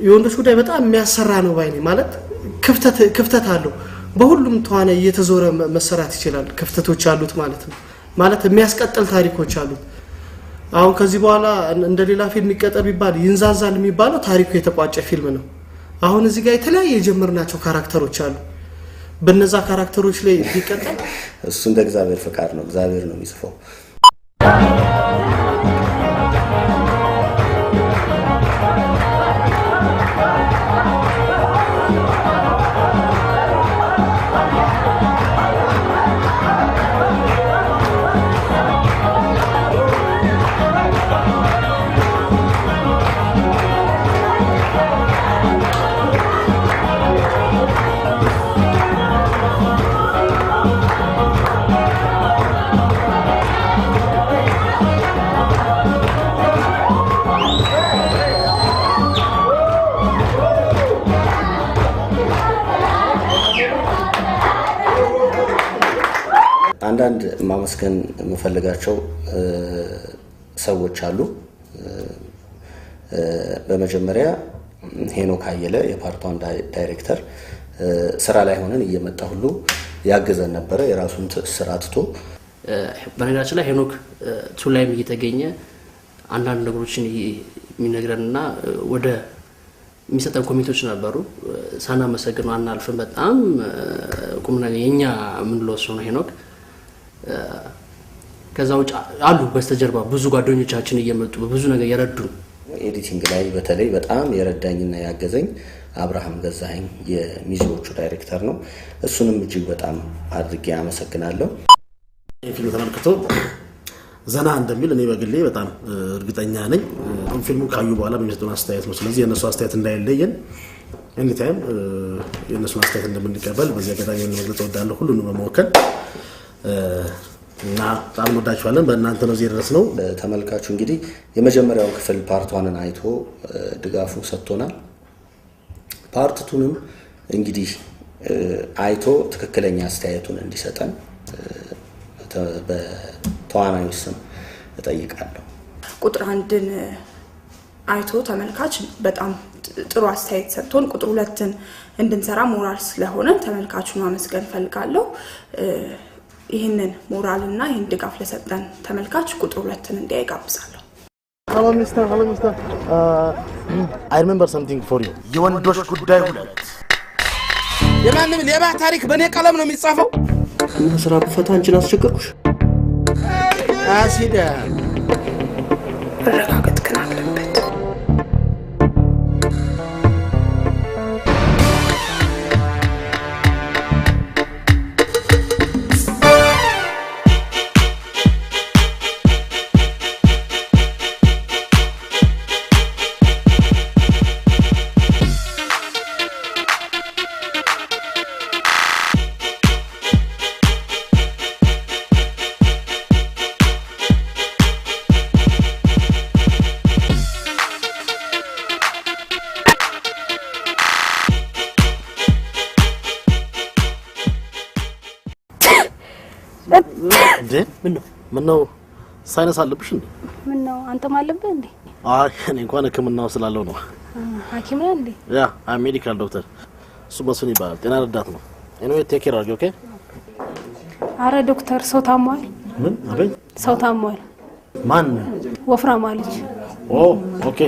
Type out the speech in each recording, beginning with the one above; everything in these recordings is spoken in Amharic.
የወንዶች ጉዳይ በጣም የሚያሰራ ነው ባይኔ ማለት ክፍተት አለው በሁሉም ተዋነ እየተዞረ መሰራት ይችላል ክፍተቶች አሉት ማለት ነው ማለት የሚያስቀጥል ታሪኮች አሉት አሁን ከዚህ በኋላ እንደሌላ ፊልም ይቀጠር ቢባል ይንዛዛል የሚባለው ታሪኩ የተቋጨ ፊልም ነው አሁን እዚህ ጋር የተለያየ የጀመርናቸው ካራክተሮች አሉ በነዛ ካራክተሮች ላይ ቢቀጥል እሱ እንደ እግዚአብሔር ፍቃድ ነው እግዚአብሔር ነው የሚጽፈው አንዳንድ ማመስገን መፈልጋቸው ሰዎች አሉ በመጀመሪያ ሄኖክ አየለ የፓርቷን ዳይሬክተር ስራ ላይ ሆነን እየመጣ ሁሉ ያገዘን ነበር የራሱን ስራ አጥቶ በነገራችን ላይ ሄኖክ ቱላይም እየተገኘ አንዳንድ ነገሮችን የሚነግረንና ወደ የሚሰጠን ኮሚቴዎች ነበሩ ሳና መሰግነው አናልፈን በጣም ቁምና የኛ ምን ለወሰው ነው ሄኖክ ከዛው አሉ በስተጀርባ ብዙ ጓደኞቻችን እየመጡ በብዙ ነገር ያረዱን ኤዲቲንግ ላይ በተለይ በጣም የረዳኝና ያገዘኝ አብርሃም ገዛኸኝ የሚዚዎቹ ዳይሬክተር ነው እሱንም እጅግ በጣም አድርጌ አመሰግናለሁ ፊልሙ ተመልክቶ ዘና እንደሚል እኔ በግሌ በጣም እርግጠኛ ነኝ ፊልሙ ካዩ በኋላ በሚሰጡን አስተያየት ነው ስለዚህ የነሱ አስተያየት እንዳይለየን ኤኒታይም የነሱ አስተያየት እንደምንቀበል በዚህ አጋጣሚ መግለጽ እወዳለሁ ሁሉንም በመወከል እና በጣም ወዳችኋለን በእናንተ ነው እዚህ ነው ተመልካቹ እንግዲህ የመጀመሪያው ክፍል ፓርት 1ን አይቶ ድጋፉ ሰጥቶናል ፓርት 2ንም እንግዲህ አይቶ ትክክለኛ አስተያየቱን እንዲሰጠን በተዋናዩ ስም እጠይቃለሁ ቁጥር 1ን አይቶ ተመልካች በጣም ጥሩ አስተያየት ሰጥቶን ቁጥር 2ን እንድንሰራ ሞራል ስለሆነ ተመልካቹን ማመስገን ፈልጋለሁ ይሄንን ሞራልና ይሄን ድጋፍ ለሰጠን ተመልካች ቁጥር 2ን እንዲያይጋብዛለሁ Hello Mr. I remember something for you የወንዶች ጉዳይ 2 የማንም ሌባ ታሪክ በኔ ቀለም ነው የሚጻፈው ስራ በፈታ አንቺን አስቸገርኩሽ አሲዳ ረጋግጥ ግን አለበት ምነው ሳይነስ አለብሽ እንዴ ምነው አንተም አለብህ እንዴ አይ እኔ እንኳን ህክምናው ስላለው ነው ሐኪም ነህ እንዴ ያ አይ ሜዲካል ዶክተር እሱ መስፍን ይባላል ጤና ረዳት ነው ኤኒዌይ ቴክ ኬር አድርጊ ኦኬ አረ ዶክተር ሰው ታሟል ምን አቤት ሰው ታሟል ማን ወፍራም አለች ኦ ኦኬ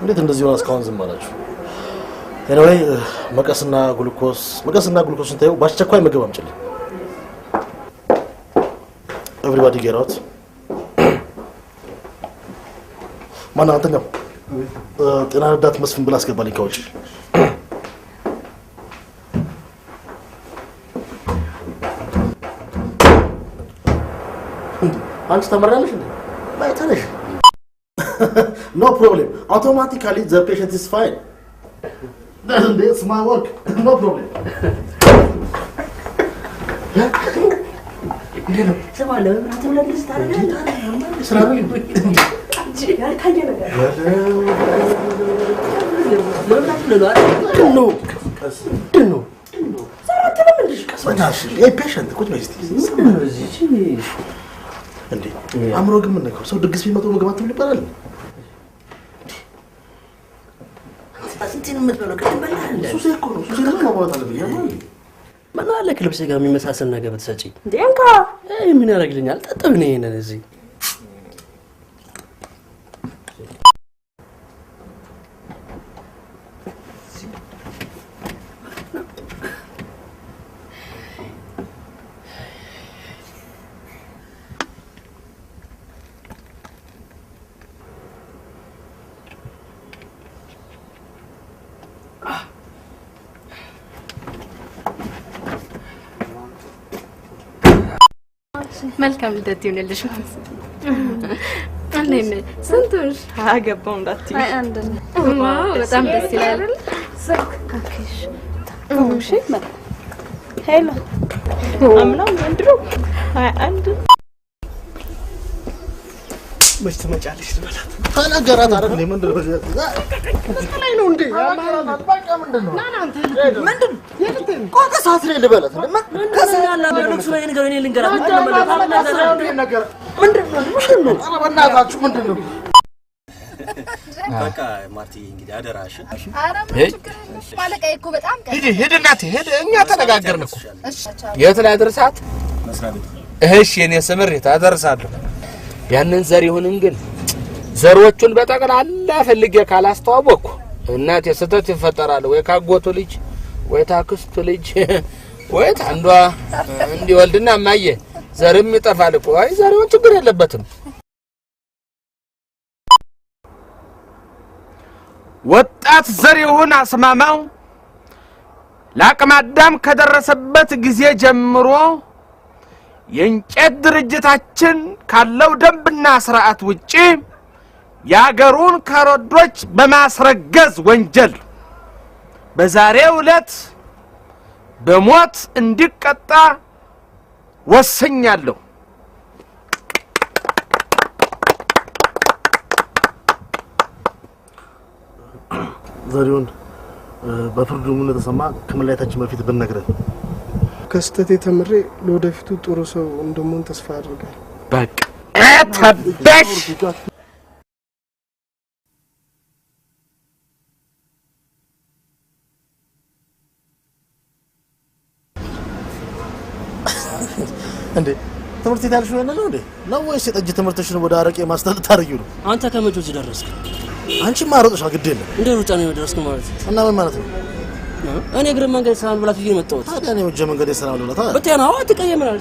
እንዴት እንደዚህ ሆነ እስካሁን ዝም አላችሁ ኤኒዌይ መቀስና ግሉኮስን ታዩ ባስቸኳይ ምግብ አምጪልኝ everybody get out ማን አንተኛው ጤና ረዳት መስፍን ብላ አስገባልኝ ከውጭ አንቺ ተመረለሽ እንዴ ባይተነሽ no problem automatically the patient is fine that's my work no problem سمعنا راتب ولا لسه تعال سلام دنو ሰራት ለምንድሽ ቀስበታሽ ይሄ ፔሸንት ቁጭ በይ እስቲ እንዴ አምሮ ግን ምን ነው ሰው ድግስ ቢመጣው መግባት ምን ይባላል እንትን ምትበለው ከተበላለ ሱስ እኮ ነው ሱስ ደግሞ ማውጣት አለብኝ ያማል ማን አለ ከልብስ ጋር የሚመሳሰል ነገር ብትሰጪ እንዴ አንካ ምን ያደርግልኛል ጠጥብ ነው ይሄንን እዚህ መልካም ልደት ይሁንልሽ አንዴ ስንቱሽ አገባው እንዳትዪ አይ አንድ ነው ዋው በጣም ደስ ይላል ስልክ ካክሽ እሺ መጣ ሄሎ አምናው ዘንድሮ 21 መች ትመጫለሽ ልበላት ተናገራት አይደል ምንድን ነው ላይ ነው እንዴ ያማራታ በቃ ምንድነው ምንድን ቆይ ከሰዓት ላይ ልበላት ከሰላላ በለክሱ ላይ ነገር እኔ ልንገራት ምንድነው ኧረ በእናታችሁ ምንድነው በቃ ማርቲ እንግዲህ አደራሽ ማለቀይ እኮ በጣም ሂድ እናቴ ሂድ እኛ ተነጋገርን እኮ የት ላይ አድርሳት እሺ እኔ ስምሪት አደርሳለሁ ያንን ዘር ይሁንን ግን ዘሮቹን በጠቅላላ ፈልጌ ካላስተዋወቅኩ እናቴ ስተት ይፈጠራል ወይ ካጎቱ ልጅ ወይ ታክስቱ ልጅ ወይ አንዷ እንዲወልድና ማየ ዘርም ይጠፋል እኮ አይ ዘሪውን ችግር የለበትም ወጣት ዘሪውን አስማማው ለአቅመ አዳም ከደረሰበት ጊዜ ጀምሮ የእንጨት ድርጅታችን ካለው ደንብና ስርዓት ውጪ ያገሩን ከረዶች በማስረገዝ ወንጀል በዛሬው ዕለት በሞት እንዲቀጣ ወስኛለሁ ዘሪውን በፍርዱ ምን ተሰማ ከመላእክታችን በፊት ብንነግረን ከስተቴ ተምሬ ለወደፊቱ ጥሩ ሰው እንደምሆን ተስፋ አድርጋለሁ በቃ ተበሽ እንዴ ትምህርት ይታልሽ ነው ነው ወይስ የጠጅ ትምህርትሽን ወደ አረቄ ማስተል ታርጊው ነው አንተ ከመጆች ደረስክ አንቺ ማሮጥሽ ግድ የለም እንደ ሩጫ ነው ደረስክ ማለት እና ምን ማለት ነው እኔ እግረ መንገድ ሰላም ብላት ይሄ መጣሁት ታዲያ ነው ወጀ መንገድ ሰላም ብላት በጤናው አትቀየምናል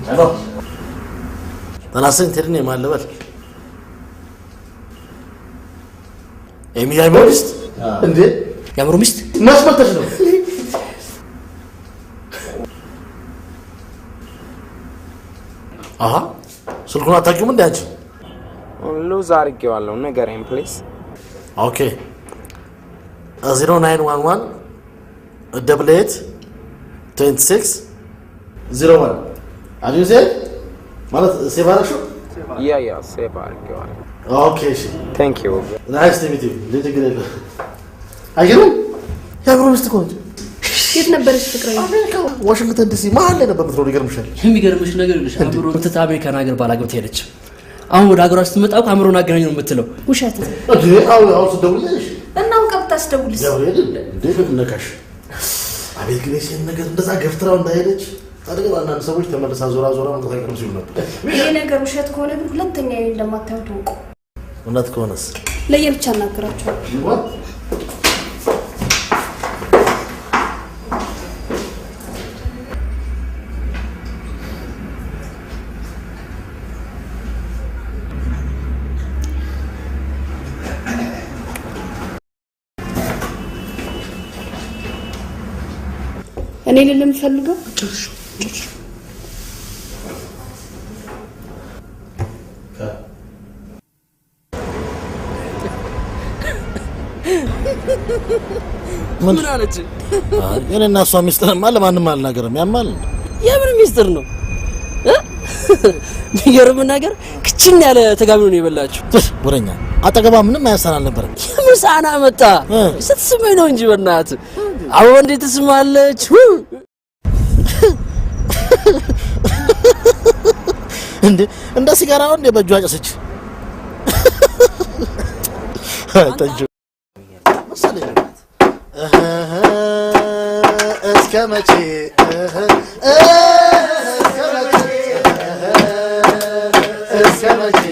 ሄሎ ተናሰኝ ተድኔ ማለበል ኤሚያይ ሚስት እንዴ ያምሩ ሚስት ማስመጣሽ ነው አሃ ስልኩን አታውቂውም እንዴ አንቺ ሉዝ አድርጌዋለሁ ንገረኝ ፕሊዝ ኦኬ 0911 88 26 01 አዲስ ማለት ሴባራሹ ያ ሴቭ አድርጌዋለሁ ኦኬ እሺ ታንክ ዩ ናይስ ቱ ሚት ዩ ለጅግረለ አይገርም ያብሮ ምስት ኮንት የት ነበርሽ ፍቅረኛ ዋሽንግተን ዲሲ መሀል ላይ ነበር የምትኖረው ይገርምሻል የሚገርምሽ ነገር ልሽ አምሮ ተታ አሜሪካን ሀገር ባላገብት ሄደች አሁን ወደ ሀገሯ ስትመጣ አምሮን አገናኝ ነው የምትለው ውሸት እንዴ አው ትደውልልሽ እናው ቀብታስ ደውልስ ገብርኤል እንዴት ነካሽ አቤት ግን እሺ ነገር እንደዛ ገፍትራው እንዳይሄደች ታዲያ አንዳንድ ሰዎች ተመልሳ ዞራ መጥታ ይቀርም ሲሉ ነበር ይሄ ነገር ውሸት ከሆነ ግን ሁለተኛ እንደማታዩ ተውቁ እውነት ከሆነስ ለየብቻ እናገራቸው እኔ ለምፈልገው ምን አለች? እኔና እሷ ሚስጥርማ ለማንም አልናገርም። ያማል። የምን ሚስጥር ነው? የሚገርም ነገር ክችን ያለ ተጋቢ ነው የበላችሁ። ወረኛ አጠገባ ምንም አያሰና አልነበረም። የምን ሳና መጣ? ስትስመኝ ነው እንጂ በእናትህ አበባ እንዴት ትስማለች? እንደ ሲጋራ ነው እንደ በእጇ አጨሰች። ጠጁ መሰለኝ እስከ መቼ እስከ መቼ